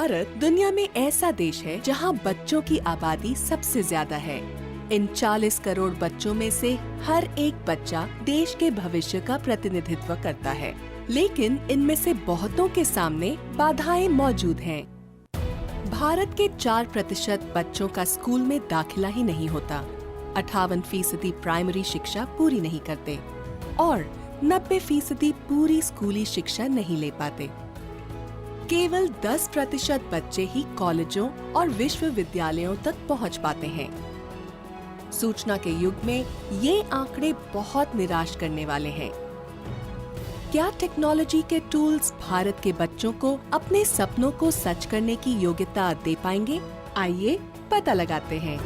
भारत दुनिया में ऐसा देश है जहां बच्चों की आबादी सबसे ज्यादा है। इन 40 करोड़ बच्चों में से हर एक बच्चा देश के भविष्य का प्रतिनिधित्व करता है, लेकिन इनमें से बहुतों के सामने बाधाएं मौजूद हैं। भारत के 4% बच्चों का स्कूल में दाखिला ही नहीं होता, 58% प्राइमरी शिक्षा पूरी नहीं करते और 90% पूरी स्कूली शिक्षा नहीं ले पाते। केवल 10% बच्चे ही कॉलेजों और विश्वविद्यालयों तक पहुंच पाते हैं। सूचना के युग में ये आंकड़े बहुत निराश करने वाले हैं। क्या टेक्नोलॉजी के टूल्स भारत के बच्चों को अपने सपनों को सच करने की योग्यता दे पाएंगे? आइए पता लगाते हैं।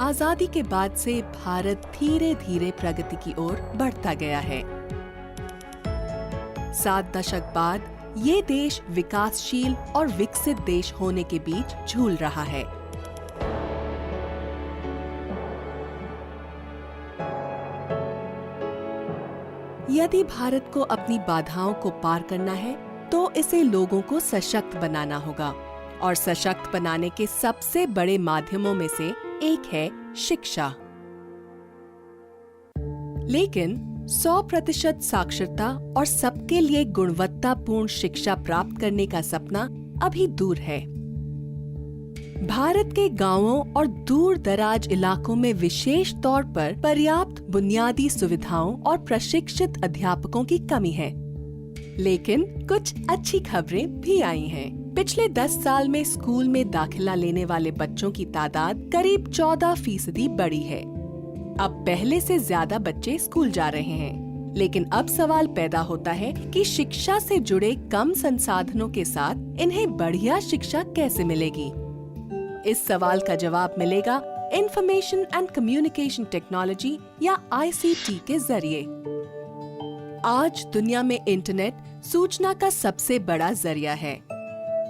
आजादी के बाद से भारत धीरे धीरे प्रगति की ओर बढ़ता गया है। 7 दशक बाद ये देश विकासशील और विकसित देश होने के बीच झूल रहा है। यदि भारत को अपनी बाधाओं को पार करना है, तो इसे लोगों को सशक्त बनाना होगा और सशक्त बनाने के सबसे बड़े माध्यमों में से एक है शिक्षा। लेकिन 100% साक्षरता और सबके लिए गुणवत्तापूर्ण शिक्षा प्राप्त करने का सपना अभी दूर है। भारत के गांवों और दूर दराज इलाकों में विशेष तौर पर पर्याप्त बुनियादी सुविधाओं और प्रशिक्षित अध्यापकों की कमी है। लेकिन कुछ अच्छी खबरें भी आई हैं। पिछले 10 साल में स्कूल में दाखिला लेने वाले बच्चों की तादाद करीब 14% बढ़ी है। अब पहले से ज्यादा बच्चे स्कूल जा रहे हैं, लेकिन अब सवाल पैदा होता है कि शिक्षा से जुड़े कम संसाधनों के साथ इन्हें बढ़िया शिक्षा कैसे मिलेगी? इस सवाल का जवाब मिलेगा इंफॉर्मेशन एंड कम्युनिकेशन टेक्नोलॉजी या ICT के जरिए। आज दुनिया में इंटरनेट सूचना का सबसे बड़ा जरिया है।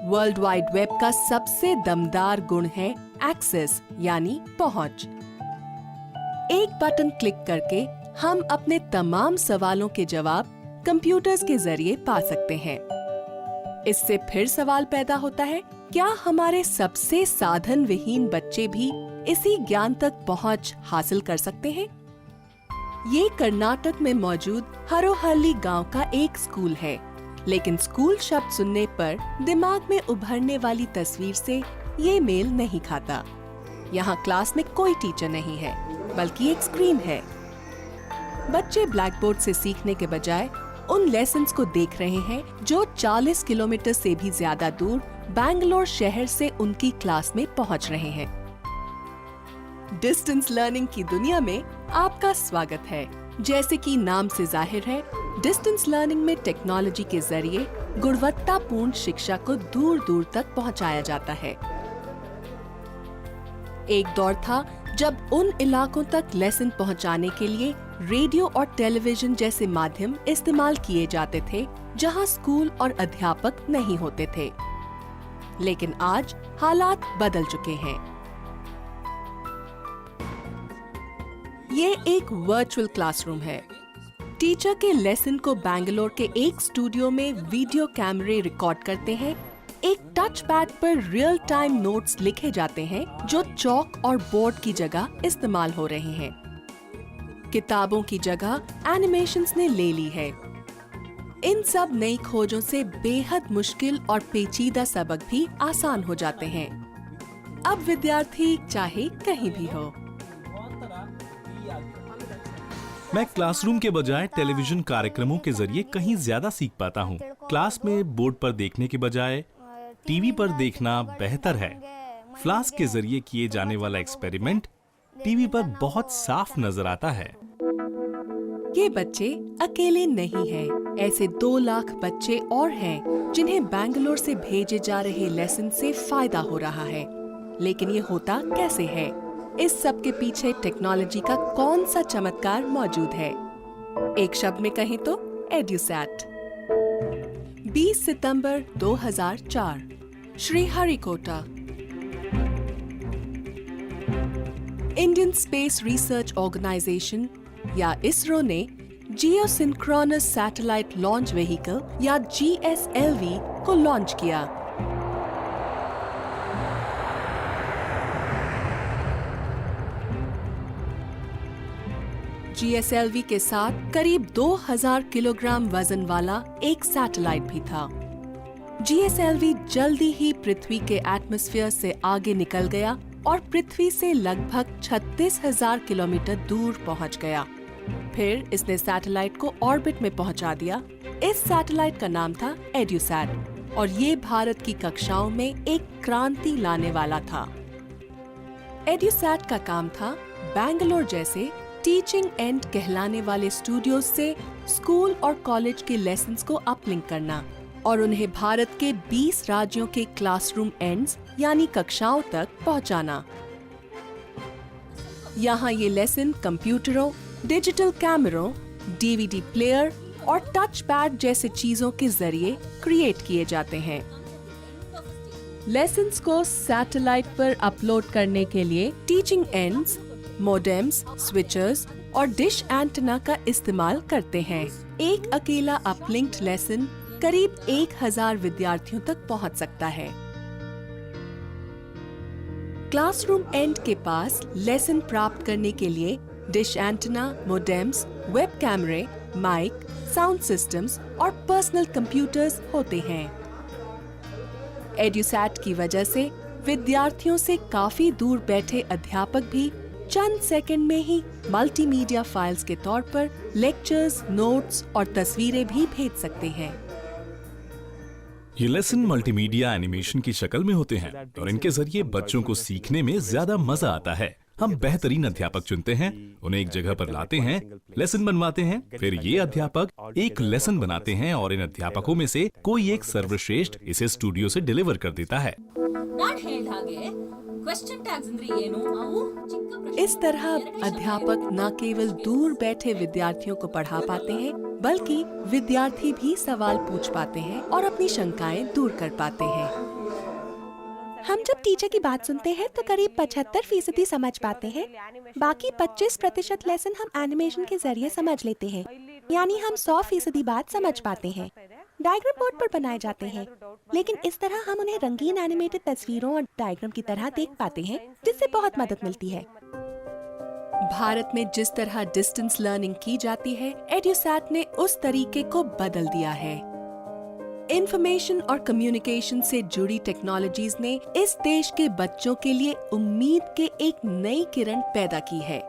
वर्ल्ड वाइड वेब का सबसे दमदार गुण है एक्सेस यानी पहुंच। एक बटन क्लिक करके हम अपने तमाम सवालों के जवाब कंप्यूटर्स के जरिए पा सकते हैं। इससे फिर सवाल पैदा होता है, क्या हमारे सबसे साधन विहीन बच्चे भी इसी ज्ञान तक पहुंच हासिल कर सकते हैं? ये कर्नाटक में मौजूद हरोहल्ली गांव का एक स्कूल है, लेकिन स्कूल शब्द सुनने पर दिमाग में उभरने वाली तस्वीर से ये मेल नहीं खाता। यहाँ क्लास में कोई टीचर नहीं है, बल्कि एक स्क्रीन है। बच्चे ब्लैक बोर्ड से सीखने के बजाय उन लेसन्स को देख रहे हैं जो 40 किलोमीटर से भी ज्यादा दूर बैंगलोर शहर से उनकी क्लास में पहुँच रहे हैं। डिस्टेंस लर्निंग की दुनिया में आपका स्वागत है। जैसे कि नाम से जाहिर है, डिस्टेंस लर्निंग में टेक्नोलॉजी के जरिए गुणवत्तापूर्ण शिक्षा को दूर दूर तक पहुंचाया जाता है। एक दौर था जब उन इलाकों तक लेसन पहुंचाने के लिए रेडियो और टेलीविजन जैसे माध्यम इस्तेमाल किए जाते थे, जहां स्कूल और अध्यापक नहीं होते थे। लेकिन आज हालात बदल चुके हैं। ये एक वर्चुअल क्लासरूम है। टीचर के लेसन को बैंगलोर के एक स्टूडियो में वीडियो कैमरे रिकॉर्ड करते हैं। एक टच पैड पर रियल टाइम नोट्स लिखे जाते हैं जो चौक और बोर्ड की जगह इस्तेमाल हो रहे हैं। किताबों की जगह एनिमेशंस ने ले ली है। इन सब नई खोजों से बेहद मुश्किल और पेचीदा सबक भी आसान हो जाते हैं। अब विद्यार्थी चाहे कहीं भी हो। मैं क्लासरूम के बजाय टेलीविजन कार्यक्रमों के जरिए कहीं ज्यादा सीख पाता हूँ। क्लास में बोर्ड पर देखने के बजाय टीवी पर देखना बेहतर है। फ्लास्क के जरिए किए जाने वाला एक्सपेरिमेंट टीवी पर बहुत साफ नजर आता है। ये बच्चे अकेले नहीं हैं। ऐसे 2 लाख बच्चे और हैं जिन्हें बैंगलोर से भेजे जा रहे लेसन से फायदा हो रहा है। लेकिन ये होता कैसे है? इस सब के पीछे टेक्नोलॉजी का कौन सा चमत्कार मौजूद है? एक शब्द में कहें तो एड्यूसैट। 20 सितंबर 2004, Sriharikota. Indian Space Research Organisation या इसरो ने जियोसिंक्रोनस सैटेलाइट लॉन्च व्हीकल या GSLV को लॉन्च किया। GSLV के साथ करीब 2000 किलोग्राम वजन वाला एक सैटेलाइट भी था। GSLV जल्दी ही पृथ्वी के एटमॉस्फेयर से आगे निकल गया और पृथ्वी से लगभग 36,000 किलोमीटर दूर पहुंच गया। फिर इसने सैटेलाइट को ऑर्बिट में पहुंचा दिया। इस सैटेलाइट का नाम था एड्यूसैट और ये भारत की कक्षाओं में एक क्रांति लाने वाला था। एड्यूसैट का काम था बैंगलोर जैसे टीचिंग एंड कहलाने वाले स्टूडियोज से स्कूल और कॉलेज के लेसन्स को अपलिंक करना और उन्हें भारत के 20 राज्यों के क्लासरूम एंड्स यानी कक्षाओं तक पहुंचाना। यहाँ ये लेसन कंप्यूटरों, डिजिटल कैमरों, DVD प्लेयर और टच पैड जैसे चीजों के जरिए क्रिएट किए जाते हैं। लेसन्स को सैटेलाइट पर अपलोड करने के लिए टीचिंग एंड्स मोडेम्स, स्विचर्स और डिश एंटेना का इस्तेमाल करते हैं। एक अकेला अपलिंक्ड लेसन करीब 1000 विद्यार्थियों तक पहुंच सकता है। क्लासरूम एंड के पास लेसन प्राप्त करने के लिए डिश एंटेना, मोडेम्स, वेब कैमरे, माइक, साउंड सिस्टम्स और पर्सनल कंप्यूटर्स होते हैं। एड्यूसैट की वजह से विद्यार्थियों से काफी दूर बैठे अध्यापक भी चंद सेकंड में ही मल्टीमीडिया फाइल्स के तौर पर लेक्चर्स, नोट्स और तस्वीरें भी भेज सकते हैं। ये लेसन मल्टीमीडिया एनिमेशन की शक्ल में होते हैं और इनके जरिए बच्चों को सीखने में ज्यादा मजा आता है। हम बेहतरीन अध्यापक चुनते हैं, उन्हें एक जगह पर लाते हैं, लेसन बनवाते हैं, फिर ये अध्यापक एक लेसन बनाते हैं और इन अध्यापकों में से कोई एक सर्वश्रेष्ठ इसे स्टूडियो से डिलीवर कर देता है। इस तरह अध्यापक न केवल दूर बैठे विद्यार्थियों को पढ़ा पाते हैं, बल्कि विद्यार्थी भी सवाल पूछ पाते हैं और अपनी शंकाएं दूर कर पाते हैं। हम जब टीचर की बात सुनते हैं तो करीब 75% समझ पाते हैं। बाकी 25% लेसन हम एनिमेशन के जरिए समझ लेते हैं, यानी हम 100% बात समझ पाते हैं। डायग्राम बोर्ड पर बनाए जाते हैं, लेकिन इस तरह हम उन्हें रंगीन एनिमेटेड तस्वीरों और डायग्राम की तरह देख पाते हैं, जिससे बहुत मदद मिलती है। भारत में जिस तरह डिस्टेंस लर्निंग की जाती है, एड्यूसैट ने उस तरीके को बदल दिया है। इंफॉर्मेशन और कम्युनिकेशन से जुड़ी टेक्नोलॉजीज ने इस देश के बच्चों के लिए उम्मीद के एक नई किरण पैदा की है।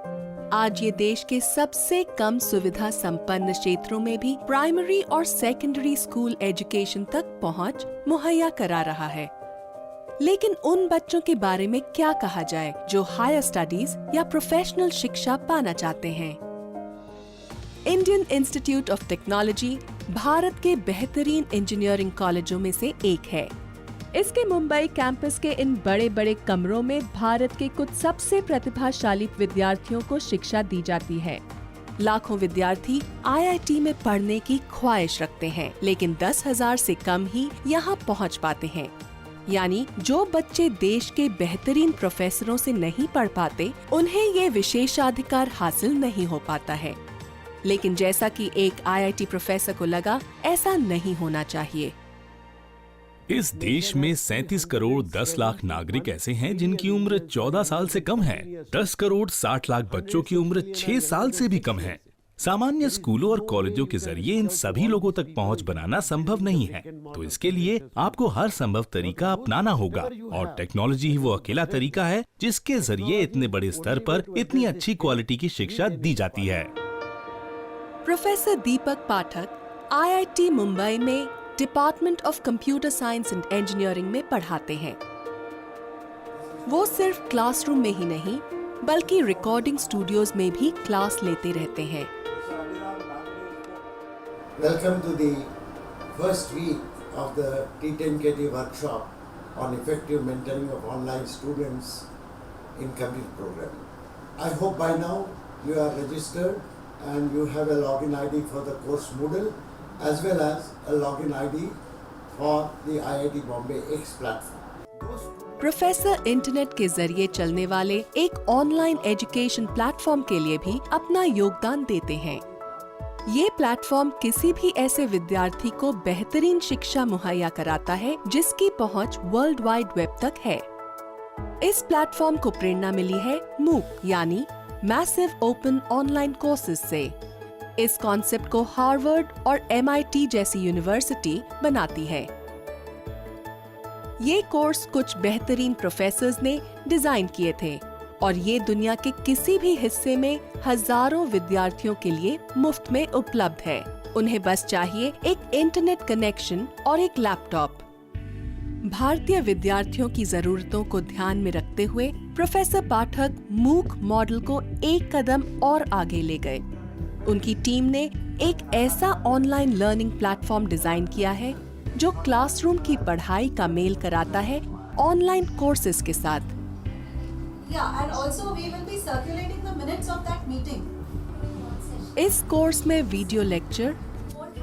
आज ये देश के सबसे कम सुविधा संपन्न क्षेत्रों में भी प्राइमरी और सेकेंडरी स्कूल एजुकेशन तक पहुंच मुहैया करा रहा है। लेकिन उन बच्चों के बारे में क्या कहा जाए जो हायर स्टडीज या प्रोफेशनल शिक्षा पाना चाहते हैं? Indian institute of technology Bharat के बेहतरीन इंजीनियरिंग कॉलेजों में से एक है। इसके मुंबई कैंपस के इन बड़े बड़े कमरों में भारत के कुछ सबसे प्रतिभाशाली विद्यार्थियों को शिक्षा दी जाती है। लाखों विद्यार्थी IIT में पढ़ने की ख्वाहिश रखते हैं, लेकिन 10,000 से कम ही यहाँ पहुँच पाते हैं। यानी जो बच्चे देश के बेहतरीन प्रोफेसरों से नहीं पढ़ पाते, उन्हें ये विशेषाधिकार हासिल नहीं हो पाता है। लेकिन जैसा कि एक IIT प्रोफेसर को लगा, ऐसा नहीं होना चाहिए। इस देश में 37 करोड़ 10 लाख नागरिक ऐसे हैं जिनकी उम्र 14 साल से कम है। 10 करोड़ 60 लाख बच्चों की उम्र 6 साल से भी कम है। सामान्य स्कूलों और कॉलेजों के जरिए इन सभी लोगों तक पहुंच बनाना संभव नहीं है, तो इसके लिए आपको हर संभव तरीका अपनाना होगा। और टेक्नोलॉजी ही वो अकेला तरीका है जिसके जरिए इतने बड़े स्तर पर इतनी अच्छी क्वालिटी की शिक्षा दी जाती है। प्रोफेसर दीपक पाठक IIT मुंबई में department of computer science and engineering में पढ़ाते हैं। वो सिर्फ क्लासरूम में ही नहीं, बल्कि रिकॉर्डिंग स्टूडियोज में भी क्लास लेते रहते हैं। Welcome to the first week of the T10KT workshop on effective mentoring of online students in computer programming. I hope by now you are registered and you have a login ID for the course Moodle as well as a login ID for the IIT Bombay X platform. Professor internet के जरिए चलने वाले एक online education platform के लिए भी अपना योगदान देते हैं। ये प्लेटफॉर्म किसी भी ऐसे विद्यार्थी को बेहतरीन शिक्षा मुहैया कराता है जिसकी पहुंच वर्ल्ड वाइड वेब तक है। इस प्लेटफॉर्म को प्रेरणा मिली है मूक यानी मैसिव ओपन ऑनलाइन कोर्सेज से। इस कॉन्सेप्ट को हार्वर्ड और MIT जैसी यूनिवर्सिटी बनाती है। ये कोर्स कुछ बेहतरीन प्रोफेसर्स ने डिजाइन किए थे और ये दुनिया के किसी भी हिस्से में हजारों विद्यार्थियों के लिए मुफ्त में उपलब्ध है। उन्हें बस चाहिए एक इंटरनेट कनेक्शन और एक लैपटॉप। भारतीय विद्यार्थियों की जरूरतों को ध्यान में रखते हुए प्रोफेसर पाठक मूक मॉडल को एक कदम और आगे ले गए। उनकी टीम ने एक ऐसा ऑनलाइन लर्निंग प्लेटफॉर्म डिजाइन किया है जो क्लासरूम की पढ़ाई का मेल कराता है ऑनलाइन कोर्सेज के साथ। Yeah, and also we will be circulating the minutes of that meeting. इस कोर्स में वीडियो लेक्चर,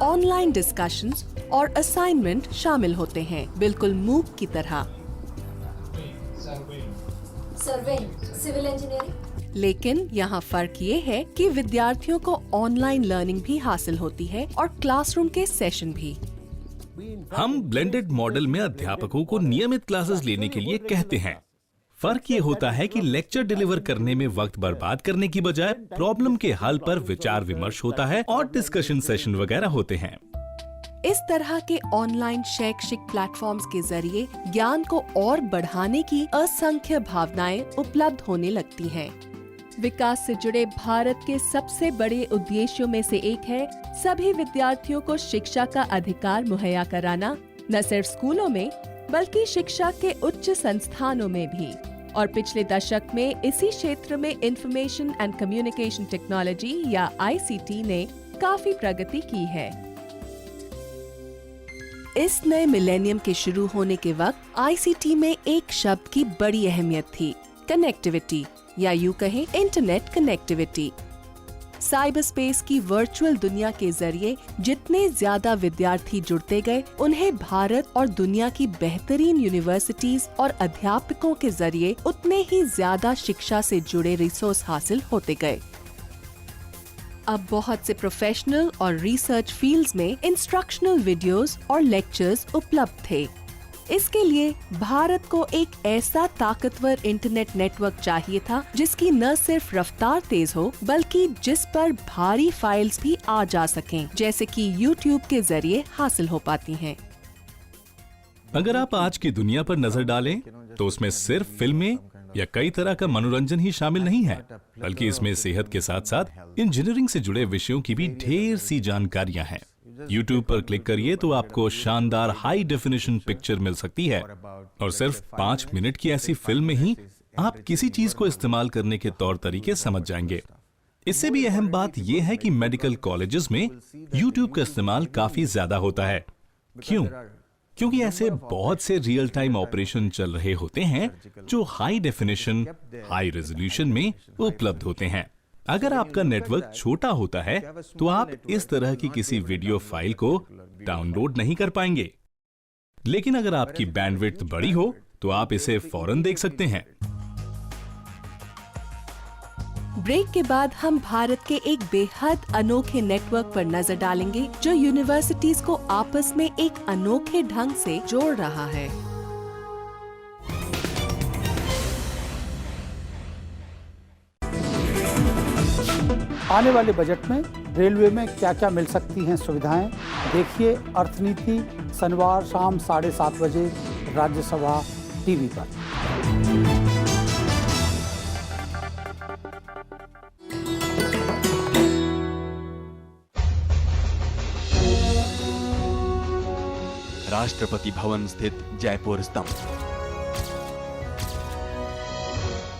ऑनलाइन डिस्कशंस और असाइनमेंट शामिल होते हैं, बिल्कुल मूक की तरह। Surveying, civil engineering. लेकिन यहाँ फर्क ये है कि विद्यार्थियों को ऑनलाइन लर्निंग भी हासिल होती है और क्लासरूम के सेशन भी। हम ब्लेंडेड मॉडल में अध्यापकों को नियमित क्लासेस लेने के लिए कहते हैं। फर्क ये होता है कि लेक्चर डिलीवर करने में वक्त बर्बाद करने की बजाय प्रॉब्लम के हल पर विचार विमर्श होता है और डिस्कशन सेशन वगैरह होते हैं। इस तरह के ऑनलाइन शैक्षिक प्लेटफॉर्म्स के जरिए ज्ञान को और बढ़ाने की असंख्य भावनाएं उपलब्ध होने लगती हैं। विकास से जुड़े भारत के सबसे बड़े उद्देश्यों में से एक है सभी विद्यार्थियों को शिक्षा का अधिकार मुहैया कराना, न सिर्फ स्कूलों में बल्कि शिक्षा के उच्च संस्थानों में भी। और पिछले दशक में इसी क्षेत्र में इंफॉर्मेशन एंड कम्युनिकेशन टेक्नोलॉजी या ICT ने काफी प्रगति की है। इस नए मिलेनियम के शुरू होने के वक्त ICT में एक शब्द की बड़ी अहमियत थी, कनेक्टिविटी या यूं कहें इंटरनेट कनेक्टिविटी। साइबर स्पेस की वर्चुअल दुनिया के जरिए जितने ज्यादा विद्यार्थी जुड़ते गए, उन्हें भारत और दुनिया की बेहतरीन यूनिवर्सिटीज और अध्यापकों के जरिए उतने ही ज्यादा शिक्षा से जुड़े रिसोर्स हासिल होते गए। अब बहुत से प्रोफेशनल और रिसर्च फील्ड्स में इंस्ट्रक्शनल वीडियोस और लेक्चर्स उपलब्ध थे। इसके लिए भारत को एक ऐसा ताकतवर इंटरनेट नेटवर्क चाहिए था जिसकी न सिर्फ रफ्तार तेज हो बल्कि जिस पर भारी फाइल्स भी आ जा सकें, जैसे कि YouTube के जरिए हासिल हो पाती हैं। अगर आप आज की दुनिया पर नजर डालें तो उसमें सिर्फ फिल्में या कई तरह का मनोरंजन ही शामिल नहीं है, बल्कि इसमें सेहत के साथ साथ इंजीनियरिंग से जुड़े विषयों की भी ढेर सी जानकारियां हैं। YouTube पर क्लिक करिए तो आपको शानदार हाई डेफिनेशन पिक्चर मिल सकती है और सिर्फ 5 मिनट की ऐसी फिल्म में ही आप किसी चीज को इस्तेमाल करने के तौर तरीके समझ जाएंगे। इससे भी अहम बात यह है कि मेडिकल कॉलेजेस में YouTube का इस्तेमाल काफी ज्यादा होता है। क्यों? क्योंकि ऐसे बहुत से रियल टाइम ऑपरेशन चल रहे होते हैं जो हाई डेफिनेशन, हाई रेजोल्यूशन में उपलब्ध होते हैं। अगर आपका नेटवर्क छोटा होता है तो आप इस तरह की किसी वीडियो फाइल को डाउनलोड नहीं कर पाएंगे, लेकिन अगर आपकी बैंडविड्थ बड़ी हो तो आप इसे फौरन देख सकते हैं। ब्रेक के बाद हम भारत के एक बेहद अनोखे नेटवर्क पर नजर डालेंगे जो यूनिवर्सिटीज को आपस में एक अनोखे ढंग से जोड़ रहा है। आने वाले बजट में रेलवे में क्या क्या मिल सकती हैं सुविधाएं, देखिए अर्थनीति शनिवार शाम 7:30 बजे राज्यसभा टीवी पर। राष्ट्रपति भवन स्थित जयपुर स्तंभ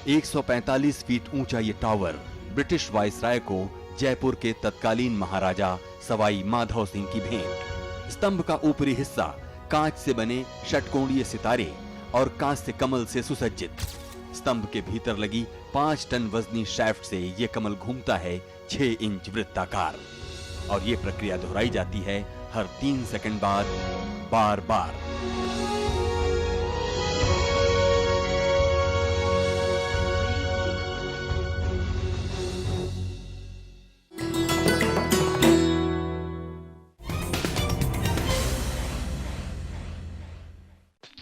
145 फीट ऊंचा ये टावर ब्रिटिश वायसराय को जयपुर के तत्कालीन महाराजा सवाई माधव सिंह की भेंट। स्तंभ का ऊपरी हिस्सा कांच से बने षटकोणीय सितारे और कांस्य कमल से सुसज्जित। स्तंभ के भीतर लगी 5 टन वजनी शैफ्ट से ये कमल घूमता है 6 इंच वृत्ताकार और ये प्रक्रिया दोहराई जाती है हर 3 सेकंड बाद बार बार।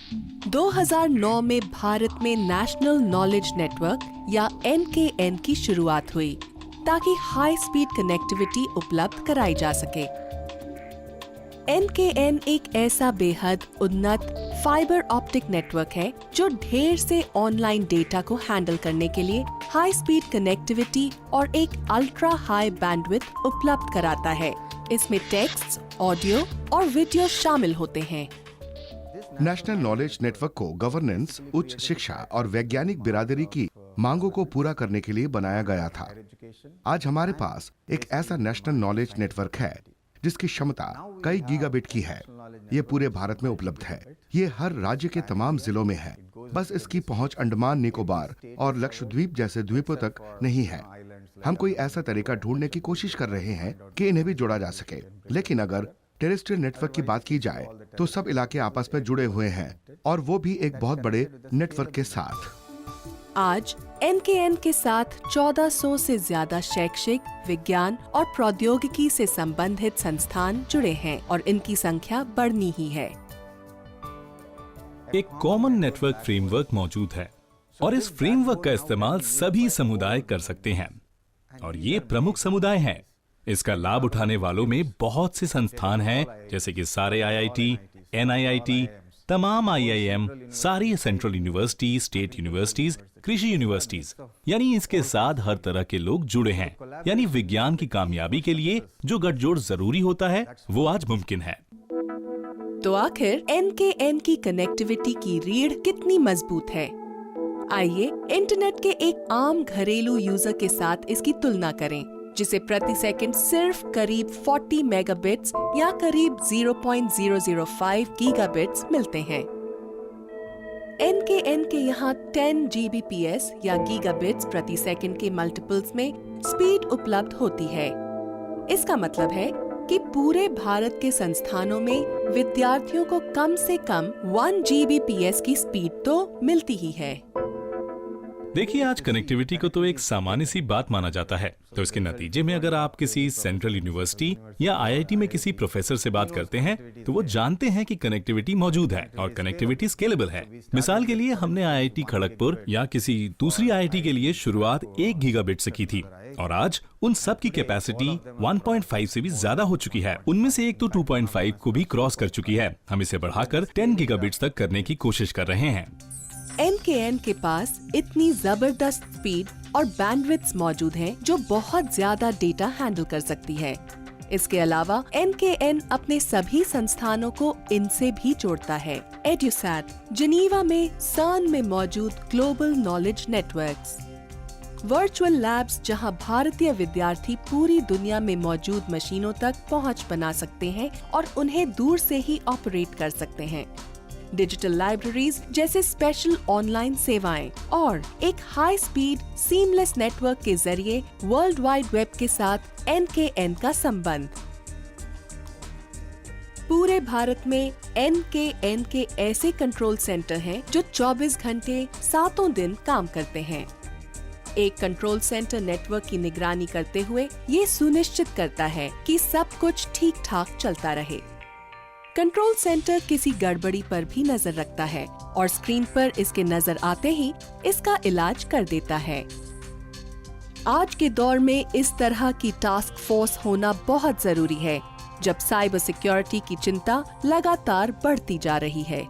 2009 में भारत में नेशनल नॉलेज नेटवर्क या NKN की शुरुआत हुई ताकि हाई स्पीड कनेक्टिविटी उपलब्ध कराई जा सके। NKN एक ऐसा बेहद उन्नत फाइबर ऑप्टिक नेटवर्क है जो ढेर से ऑनलाइन डेटा को हैंडल करने के लिए हाई स्पीड कनेक्टिविटी और एक अल्ट्रा हाई बैंडविड्थ उपलब्ध कराता है। इसमें टेक्स्ट, ऑडियो और वीडियो शामिल होते हैं। नेशनल नॉलेज नेटवर्क को गवर्नेंस, उच्च शिक्षा और वैज्ञानिक बिरादरी की मांगों को पूरा करने के लिए बनाया गया था। आज हमारे पास एक ऐसा नेशनल नॉलेज नेटवर्क है जिसकी क्षमता कई गीगाबिट की है। ये पूरे भारत में उपलब्ध है। ये हर राज्य के तमाम जिलों में है। बस इसकी पहुंच अंडमान निकोबार और लक्षद्वीप जैसे द्वीपों तक नहीं है। हम कोई ऐसा तरीका ढूंढने की कोशिश कर रहे हैं कि इन्हें भी जोड़ा जा सके। लेकिन अगर टेरेस्ट्रियल नेटवर्क की बात की जाए तो सब इलाके आपस में जुड़े हुए हैं, और वो भी एक बहुत बड़े नेटवर्क के साथ। आज NKN के साथ 1400 से ज्यादा शैक्षिक, विज्ञान और प्रौद्योगिकी से संबंधित संस्थान जुड़े हैं और इनकी संख्या बढ़नी ही है। एक कॉमन नेटवर्क फ्रेमवर्क मौजूद है और इस फ्रेमवर्क का इस्तेमाल सभी समुदाय कर सकते हैं, और ये प्रमुख समुदाय हैं। इसका लाभ उठाने वालों में बहुत से संस्थान हैं, जैसे कि सारे IIT, NIIT, तमाम IIM, सारी सेंट्रल यूनिवर्सिटी, स्टेट यूनिवर्सिटीज, कृषि यूनिवर्सिटीज। यानी इसके साथ हर तरह के लोग जुड़े हैं। यानी विज्ञान की कामयाबी के लिए जो गठजोड़ जरूरी होता है वो आज मुमकिन है। तो आखिर NKN की कनेक्टिविटी की रीढ़ कितनी मजबूत है? आइए इंटरनेट के एक आम घरेलू यूजर के साथ इसकी तुलना करें, जिसे प्रति सेकंड सिर्फ करीब 40 मेगाबिट्स या करीब 0.005 गीगाबिट्स मिलते हैं। NKN के यहाँ 10 Gbps या गीगाबिट्स प्रति सेकंड के मल्टीपल्स में स्पीड उपलब्ध होती है। इसका मतलब है कि पूरे भारत के संस्थानों में विद्यार्थियों को कम से कम 1 Gbps की स्पीड तो मिलती ही है। देखिए, आज कनेक्टिविटी को तो एक सामान्य सी बात माना जाता है, तो इसके नतीजे में अगर आप किसी सेंट्रल यूनिवर्सिटी या IIT में किसी प्रोफेसर से बात करते हैं तो वो जानते हैं कि कनेक्टिविटी मौजूद है और कनेक्टिविटी स्केलेबल है। मिसाल के लिए हमने IIT खड़गपुर या किसी दूसरी IIT के लिए शुरुआत 1 गीगाबिट से की थी, और आज उन सब की कैपेसिटी 1.5 से भी ज्यादा हो चुकी है। उनमें से एक तो 2.5 को भी क्रॉस कर चुकी है। हम इसे बढ़ाकर 10 गीगाबिट्स तक करने की कोशिश कर रहे हैं। NKN के पास इतनी जबरदस्त स्पीड और बैंडविड्थ मौजूद हैं जो बहुत ज्यादा डेटा हैंडल कर सकती है। इसके अलावा NKN अपने सभी संस्थानों को इनसे भी जोड़ता है। EduSat, जिनीवा में CERN में मौजूद global knowledge networks, virtual labs जहां भारतीय विद्यार्थी पूरी दुनिया में मौजूद मशीनों तक पहुंच बना सकते हैं और उन्हें दूर से ही ऑपरेट कर सकते हैं, डिजिटल लाइब्रेरीज जैसे स्पेशल ऑनलाइन सेवाएं और एक हाई स्पीड सीमलेस नेटवर्क के जरिए वर्ल्ड वाइड वेब के साथ NKN का संबंध। पूरे भारत में NKN के ऐसे कंट्रोल सेंटर हैं जो 24 घंटे 7 दिन काम करते हैं। एक कंट्रोल सेंटर नेटवर्क की निगरानी करते हुए ये सुनिश्चित करता है कि सब कुछ ठीक ठाक चलता रहे। कंट्रोल सेंटर किसी गड़बड़ी पर भी नजर रखता है और स्क्रीन पर इसके नजर आते ही इसका इलाज कर देता है। आज के दौर में इस तरह की टास्क फोर्स होना बहुत जरूरी है, जब साइबर सिक्योरिटी की चिंता लगातार बढ़ती जा रही है।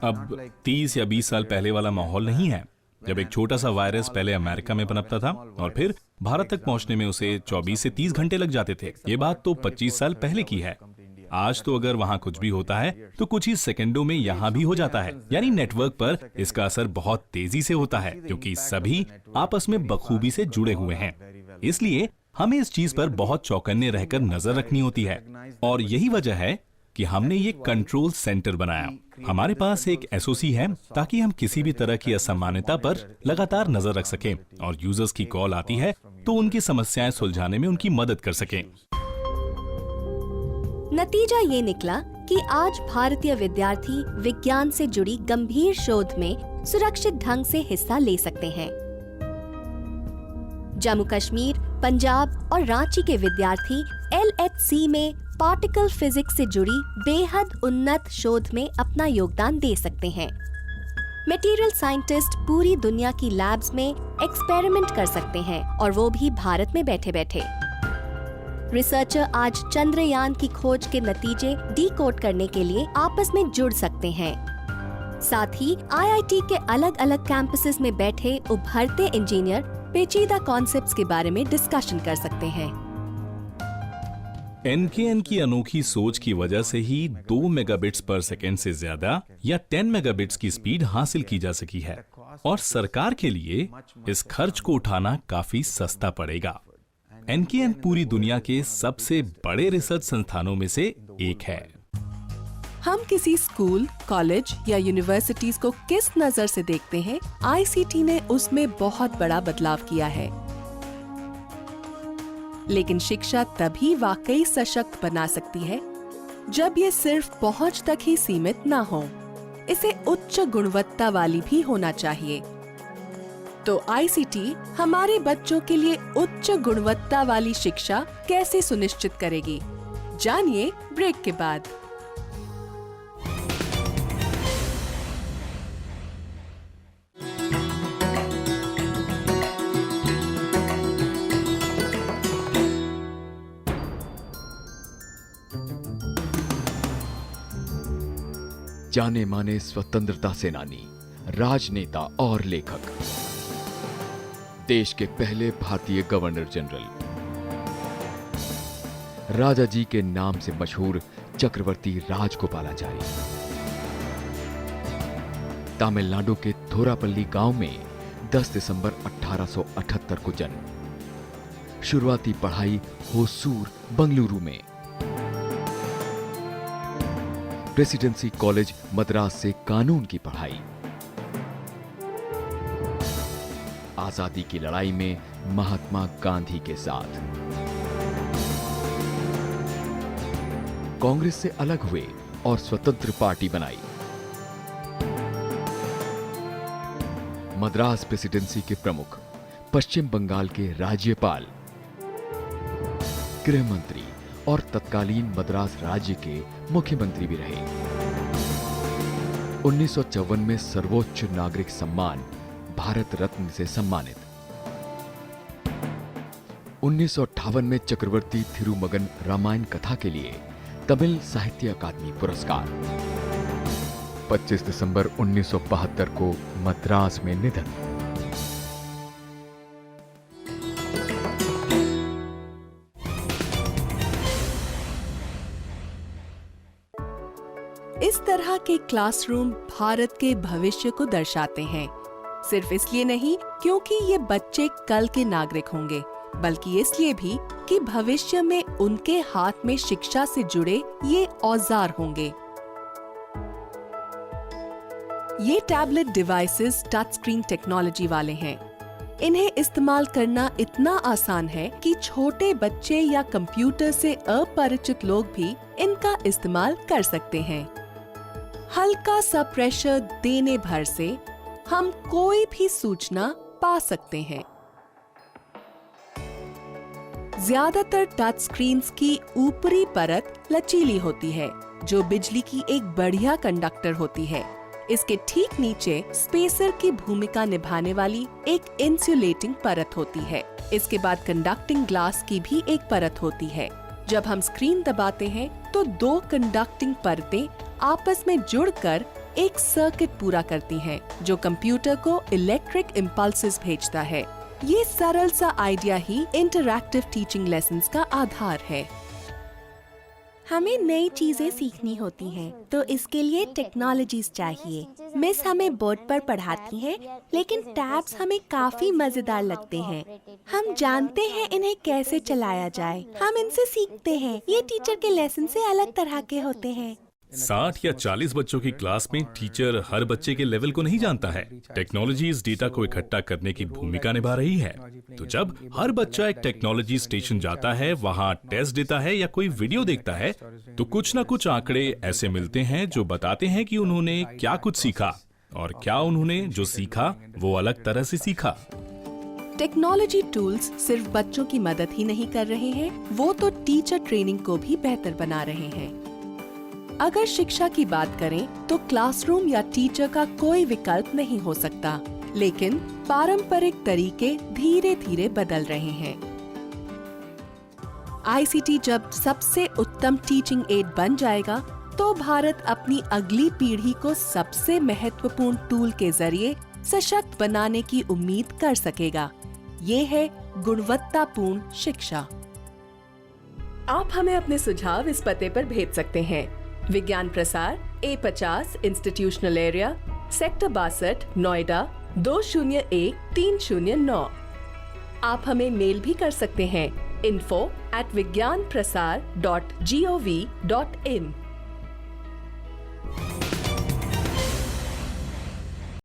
अब 30 या 20 साल पहले वाला माहौल नहीं है, जब एक छोटा सा वायरस पहले अमेरिका में पनपता था और फिर भारत तक पहुंचने में उसे 24 से 30 घंटे लग जाते थे। ये बात तो 25 साल पहले की है। आज तो अगर वहाँ कुछ भी होता है तो कुछ ही सेकंडों में यहाँ भी हो जाता है। यानी नेटवर्क पर इसका असर बहुत तेजी से होता है, क्योंकि सभी आपस में बखूबी से जुड़े हुए हैं। इसलिए हमें इस चीज पर बहुत चौकन्ने रहकर नजर रखनी होती है, और यही वजह है कि हमने ये कंट्रोल सेंटर बनाया। हमारे पास एक SOC है ताकि हम किसी भी तरह की असामान्यता पर लगातार नजर रख सकें, और यूजर्स की कॉल आती है तो उनकी समस्याएं सुलझाने में उनकी मदद कर सकें। नतीजा ये निकला कि आज भारतीय विद्यार्थी विज्ञान से जुड़ी गंभीर शोध में सुरक्षित ढंग से हिस्सा ले सकते हैं। जम्मू कश्मीर पंजाब और रांची के विद्यार्थी LHC में पार्टिकल फिजिक्स से जुड़ी बेहद उन्नत शोध में अपना योगदान दे सकते हैं। मटेरियल साइंटिस्ट पूरी दुनिया की लैब्स में एक्सपेरिमेंट कर सकते हैं और वो भी भारत में बैठे बैठे। रिसर्चर आज चंद्रयान की खोज के नतीजे डीकोड करने के लिए आपस में जुड़ सकते हैं। साथ ही IIT के अलग अलग कैंपसेस में बैठे उभरते इंजीनियर पेचीदा कॉन्सेप्ट्स के बारे में डिस्कशन कर सकते हैं। NKN की अनोखी सोच की वजह से ही 2 मेगाबिट्स पर सेकेंड से ज्यादा या 10 मेगाबिट्स की स्पीड हासिल की जा सकी है और सरकार के लिए इस खर्च को उठाना काफी सस्ता पड़ेगा। NKN पूरी दुनिया के सबसे बड़े रिसर्च संस्थानों में से एक है। हम किसी स्कूल, कॉलेज या यूनिवर्सिटीज को किस नजर से देखते हैं, ICT ने उसमें बहुत बड़ा बदलाव किया है। लेकिन शिक्षा तभी वाकई सशक्त बना सकती है जब ये सिर्फ पहुंच तक ही सीमित ना हो। इसे उच्च गुणवत्ता वाली भी होना चाहिए। तो ICT हमारे बच्चों के लिए उच्च गुणवत्ता वाली शिक्षा कैसे सुनिश्चित करेगी? जानिए ब्रेक के बाद। जाने माने स्वतंत्रता सेनानी, राजनेता और लेखक, देश के पहले भारतीय गवर्नर जनरल, राजा जी के नाम से मशहूर चक्रवर्ती राजगोपालाचारी, तमिलनाडु के थोरापल्ली गांव में 10 दिसंबर 1878 को जन्म। शुरुआती पढ़ाई होसूर, बंगलुरु में। प्रेसिडेंसी कॉलेज मद्रास से कानून की पढ़ाई। आजादी की लड़ाई में महात्मा गांधी के साथ। कांग्रेस से अलग हुए और स्वतंत्र पार्टी बनाई। मद्रास प्रेसिडेंसी के प्रमुख, पश्चिम बंगाल के राज्यपाल, गृह मंत्री और तत्कालीन मद्रास राज्य के मुख्यमंत्री भी रहे। 1954 में सर्वोच्च नागरिक सम्मान भारत रत्न से सम्मानित। 1958 में चक्रवर्ती थिरुमगन रामायण कथा के लिए तमिल साहित्य अकादमी पुरस्कार। 25 दिसंबर 1972 को मद्रास में निधन। इस तरह के क्लासरूम भारत के भविष्य को दर्शाते हैं। सिर्फ इसलिए नहीं क्योंकि ये बच्चे कल के नागरिक होंगे, बल्कि इसलिए भी कि भविष्य में उनके हाथ में शिक्षा से जुड़े ये औजार होंगे। ये tablet devices touch screen technology वाले हैं। इन्हें इस्तेमाल करना इतना आसान है कि छोटे बच्चे या कंप्यूटर से अपरिचित लोग भी इनका इस्तेमाल कर सकते हैं। हल्का सा प्रेशर देने भर से हम कोई भी सूचना पा सकते हैं। ज्यादातर टच स्क्रीन्स की ऊपरी परत लचीली होती है, जो बिजली की एक बढ़िया कंडक्टर होती है। इसके ठीक नीचे स्पेसर की भूमिका निभाने वाली एक इंसुलेटिंग परत होती है। इसके बाद कंडक्टिंग ग्लास की भी एक परत होती है। जब हम स्क्रीन दबाते हैं तो 2 कंडक्टिंग परतें आपस में जुड़कर एक सर्किट पूरा करती हैं, जो कंप्यूटर को इलेक्ट्रिक इम्पल्सेस भेजता है। ये सरल सा आइडिया ही इंटरैक्टिव टीचिंग लेसन्स का आधार है। हमें नई चीजें सीखनी होती हैं, तो इसके लिए टेक्नोलॉजीज चाहिए। मिस हमें बोर्ड पर पढ़ाती हैं, लेकिन टैब्स हमें काफी मजेदार लगते हैं। हम जानते हैं इन्हें कैसे चलाया जाए। हम इनसे सीखते हैं। ये टीचर के लेसन से अलग तरह के होते हैं। 60 या 40 बच्चों की क्लास में टीचर हर बच्चे के लेवल को नहीं जानता है। टेक्नोलॉजी इस डेटा को इकट्ठा करने की भूमिका निभा रही है। तो जब हर बच्चा एक टेक्नोलॉजी स्टेशन जाता है, वहाँ टेस्ट देता है या कोई वीडियो देखता है, तो कुछ न कुछ आंकड़े ऐसे मिलते हैं जो बताते हैं कि उन्होंने क्या कुछ सीखा और क्या उन्होंने जो सीखा वो अलग तरह से सीखा। टेक्नोलॉजी टूल्स सिर्फ बच्चों की मदद ही नहीं कर रहे हैं, वो तो टीचर ट्रेनिंग को भी बेहतर बना रहे हैं। अगर शिक्षा की बात करें तो क्लासरूम या टीचर का कोई विकल्प नहीं हो सकता, लेकिन पारंपरिक तरीके धीरे धीरे बदल रहे हैं। आईसीटी जब सबसे उत्तम टीचिंग एड बन जाएगा तो भारत अपनी अगली पीढ़ी को सबसे महत्वपूर्ण टूल के जरिए सशक्त बनाने की उम्मीद कर सकेगा। ये है गुणवत्तापूर्ण शिक्षा। आप हमें अपने सुझाव इस पते पर भेज सकते हैं। विज्ञान प्रसार A50 institutional area, sector 62, Noida 201309। आप हमें मेल भी कर सकते हैं info@vigyanprasar.gov.in।